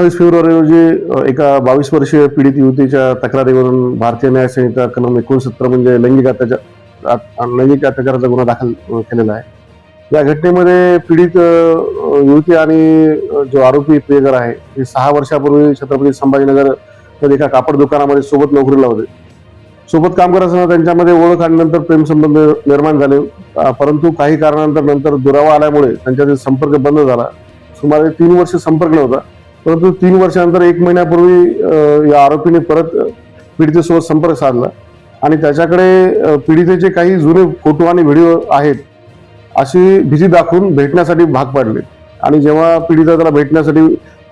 February रोजी एका 22 वर्षीय पीडित युवतीच्या तक्रारीवरून भारतीय न्याय संहिता कलम 69 म्हणजे लैंगिक अत्याचाराचा गुन्हा दाखल केलेला आहे. या घटनेमध्ये पीडित युवती आणि जो आरोपी प्रियकर आहे हे 6 वर्षापूर्वी छत्रपती संभाजीनगर मध्ये एका कापड दुकानामध्ये सोबत नोकरीला होते. सोबत काम करत असताना त्यांच्यामध्ये ओळख आणि नंतर प्रेमसंबंध निर्माण झाले. परंतु काही कारणानंतर दुरावा आल्यामुळे त्यांच्यातील संपर्क बंद झाला. सुमारे 3 वर्ष संपर्क नव्हता. परंतु 3 वर्षानंतर 1 महिन्यापूर्वी या आरोपीने परत पीडितेसोबत संपर्क साधला आणि त्याच्याकडे पीडितेचे काही जुने फोटो आणि व्हिडिओ आहेत अशी भीती दाखवून भेटण्यासाठी भाग पाडले. आणि जेव्हा पीडिता त्याला भेटण्यासाठी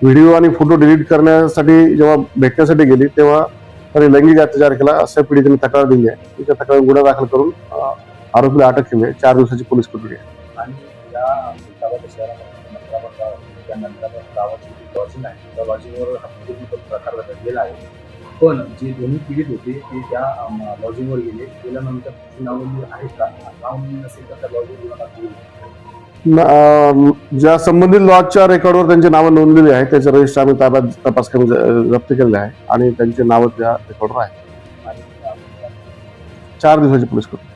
व्हिडिओ आणि फोटो डिलीट करण्यासाठी जेव्हा भेटण्यासाठी गेली तेव्हा त्याने लैंगिक अत्याचार केला असं पीडितेने तक्रार दिली आहे. तिच्या तक्रार गुन्हा दाखल करून आरोपीला अटक केली आहे. 4 दिवसाची पोलीस कोठडी आहे. आणि लॉजिंगवर प्रकार गेला आहे. पण जे दोन्ही पीडित होते ते त्या लॉजिंगवर गेल्यानंतर नाव नोंदणी आहे का? नाव नोंदणी नसेल तर त्या लॉजिंग ज्या संबंधित लॉजच्या रेकॉर्डवर त्यांची नावं नोंदलेली आहेत त्याचे रजिस्टर आम्ही ताब्यात तपास करून जप्त केलेले आहे आणि त्यांची नावं त्या रेकॉर्डवर आहेत. 4 दिवसाची पोलीस कोठडी.